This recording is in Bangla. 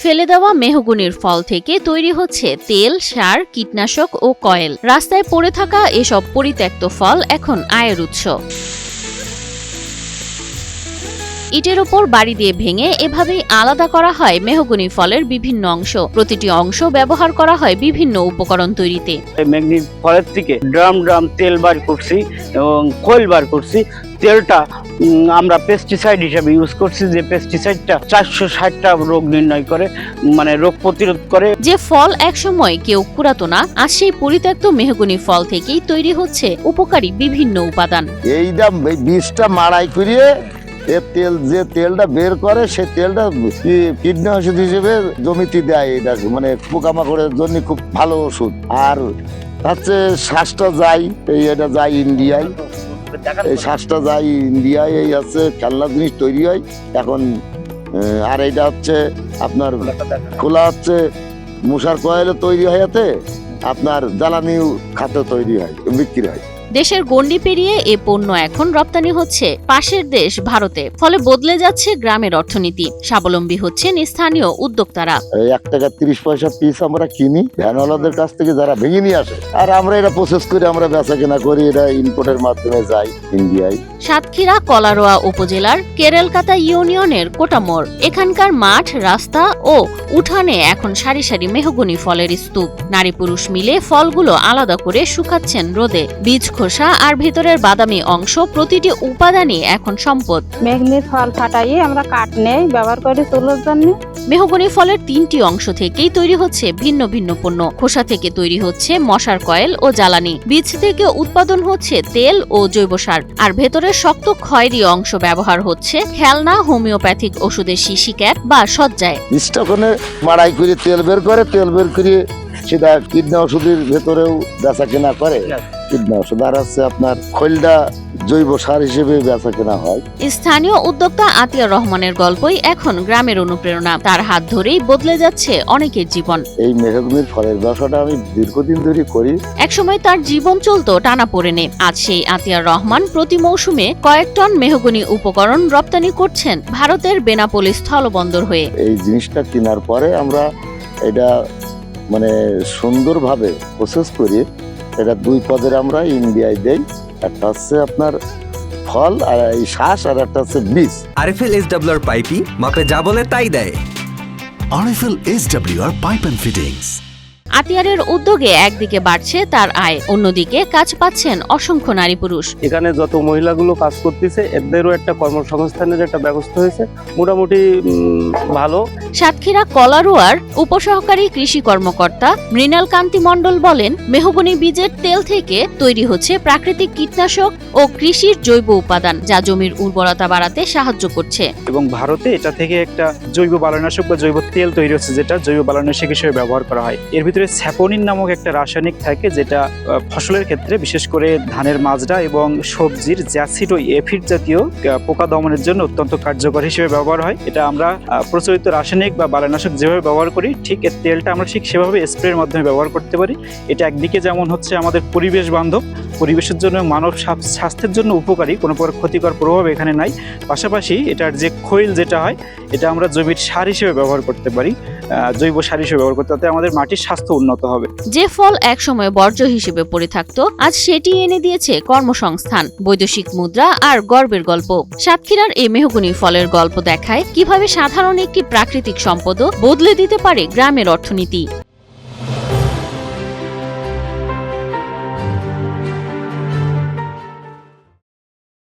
ফেলে দেওয়া মেহগনির ফল থেকে তৈরি হচ্ছে তেল, সার, কীটনাশক ও কয়েল। রাস্তায় পড়ে থাকা এসব পরিত্যক্ত ফল এখন আয়ের উৎস। ইটের ওপর বাড়ি দিয়ে ভেঙে এভাবেই আলাদা করা হয় মেহগনি ফলের বিভিন্ন অংশ। প্রতিটি অংশ ব্যবহার করা হয় বিভিন্ন উপকরণ তৈরিতে। মেহগনি ফলের থেকে ড্রাম ড্রাম তেল বার করছি এবং কয়েল বার করছি। তেলটা আমরা পেস্টিসাইড হিসেবে ইউজ করছি, যে পেস্টিসাইডটা 460টা রোগ নির্ণয় করে, মানে রোগ প্রতিরোধ করে। যে ফল একসময় কেউ কুড়াতো না, আজ সেই পরিত্যক্ত মেহগনি ফল থেকেই তৈরি হচ্ছে উপকারী বিভিন্ন উপাদান। এইটা বীজটা মাড়াই করিয়ে যে তেলটা বের করে, সেই তেলটা কীটনাশক হিসেবে জমিতে দেয়। এটা মানে পোকামাকড়ের জন্য খুব ভালো ওষুধ। আর হচ্ছে শ্বাসটা যায়, এটা যায় ইন্ডিয়ায়, এই শ্বাসটা যায় ইন্ডিয়ায়। এই হচ্ছে খেলনা জিনিস তৈরি হয় এখন। আর এইটা হচ্ছে আপনার খোলা হচ্ছে মশার কয়েলে তৈরি হয়, আপনার জ্বালানি খাতে তৈরি হয়, বিক্রি হয়। দেশের গণ্ডি পেরিয়ে এ পণ্য এখন রপ্তানি হচ্ছে পাশের দেশ ভারতে। ফলে বদলে যাচ্ছে গ্রামের অর্থনীতি, স্বাবলম্বী হচ্ছেন স্থানীয় উদ্যোক্তারা। 1 টাকা 30 পয়সা পিস আমরা কিনি ভ্যানওয়ালাদের কাছ থেকে, যারা ভেঙে নিয়ে আসে। আর আমরা এটা প্রসেস করে আমরা বেচা কেনা করি, এটা ইম্পোর্টের মাধ্যমে যায় ইন্ডিয়ায়। সাতক্ষীরা কলারোয়া উপজেলার কেরেলকাতা ইউনিয়নের কোটামোড়। এখানকার মাঠ, রাস্তা ও উঠানে এখন সারি সারি মেহগনি ফলের স্তূপ। নারী পুরুষ মিলে ফলগুলো আলাদা করে শুকাচ্ছেন রোদে। বীজ খোসা আর ভিতরের বাদামি অংশ, প্রতিটি উপাদানই এখন সম্পদ। মেহগনির ফল ফাটাইয়ে আমরা কাঠ নেই ব্যবহার করি চুলোর জন্য। মেহগনি ফলের 3টি অংশ থেকেই তৈরি হচ্ছে ভিন্ন ভিন্ন পণ্য। খোসা থেকে তৈরি হচ্ছে মশার কয়েল ও জ্বালানি। বীজ থেকে উৎপাদন হচ্ছে তেল ও জৈব সার। আর ভেতরের শক্ত খয়েরি অংশ ব্যবহার হচ্ছে খেলনা, হোমিওপ্যাথিক ওষুধের শিশি ক্যাপ বা সজ্জায়। বীজটা ওখানে মাড়াই করে তেল বের করে সেটা কীটনাশকের ভেতরেও বেচা কেনা করে। কীটনাশক আর আছে আপনার খৈলটা জৈব সার হিসেবে বেচা কেনা হয়। স্থানীয় উদ্যোক্তা আতিয়ার রহমানের গল্পই এখন গ্রামের অনুপ্রেরণা। তার হাত ধরেই বদলে যাচ্ছে অনেকের জীবন। এই মেহগনির ফলের ব্যবসাটা আমি দীর্ঘদিন ধরে করি। একসময় তার জীবন চলতো টানাপোড়েনে। আজ সেই আতিয়ার রহমান প্রতি মৌসুমে কয়েক টন মেহগনি উপকরণ রপ্তানি করছেন ভারতের বেনাপোলি স্থলবন্দর হয়ে। এই জিনিসটা কেনার পরে আমরা এটা মানে সুন্দরভাবে প্রসেস করি। এটা 2 পদের আমরা ইন্ডিয়ায় দেই। একটা হচ্ছে আপনার ফল আর এই শ্বাস, আর একটা হচ্ছে বীজ। আরএফএল এসডব্লিউআর পাইপি মাপে যা বলে তাই দেয়। RFL SWR pipe and fittings. আতিয়ারের উদ্যোগে একদিকে বাড়ছে তার আয়, অন্যদিকে কাজ পাচ্ছেন অসংখ্য নারী পুরুষ। এখানে যত মহিলাগুলো কাজ করতেছে, এদেরও একটা কর্মসংস্থানের একটা ব্যবস্থা হয়েছে, মোটামুটি ভালো। সাতক্ষীরা কলারোয়ার উপসহকারী কৃষি কর্মকর্তা মৃণাল কান্তি মণ্ডল বলেন, মেহগনি বীজের তেল থেকে তৈরি হচ্ছে প্রাকৃতিক কীটনাশক ও কৃষির জৈব উপাদান, যা জমির উর্বরতা বাড়াতে সাহায্য করছে। এবং ভারতে এটা থেকে একটা জৈব বালানাশক বা জৈব তেল তৈরি হচ্ছে, যেটা জৈব বালানাশক হিসেবে ব্যবহার করা হয়। এর ভিতরে স্যাপোনিন নামক একটা রাসায়নিক থাকে, যেটা ফসলের ক্ষেত্রে বিশেষ করে ধানের মাজরা এবং সবজির জ্যাসিড ও এফিড জাতীয় পোকা দমনের জন্য অত্যন্ত কার্যকর হিসেবে ব্যবহার হয়। এটা আমরা প্রচলিত রাসায়নিক বা বালানাশক যেভাবে ব্যবহার করি, ঠিক এর তেলটা আমরা ঠিক সেভাবে স্প্রের মাধ্যমে ব্যবহার করতে পারি। এটা একদিকে যেমন হচ্ছে আমাদের পরিবেশ বান্ধব, পরিবেশের জন্য মানব স্বাস্থ্যের জন্য উপকারী, কোনো প্রকার ক্ষতিকর প্রভাব এখানে নাই। পাশাপাশি এটার যে খৈল যেটা হয়, এটা আমরা জৈবিক সার হিসেবে ব্যবহার করতে পারি, জৈব সার হিসেবে ব্যবহার করতে, তাতে আমাদের মাটির স্বাস্থ্য উন্নত হবে। যে ফল একসময় বর্জ্য হিসেবে পড়ে থাকতো, আজ সেটি এনে দিয়েছে কর্মসংস্থান, বৈদেশিক মুদ্রা আর গর্বের গল্প। সাতক্ষীরার এই মেহগনি ফলের গল্প দেখায় কিভাবে সাধারণ একটি প্রাকৃতিক সম্পদও বদলে দিতে পারে গ্রামের অর্থনীতি।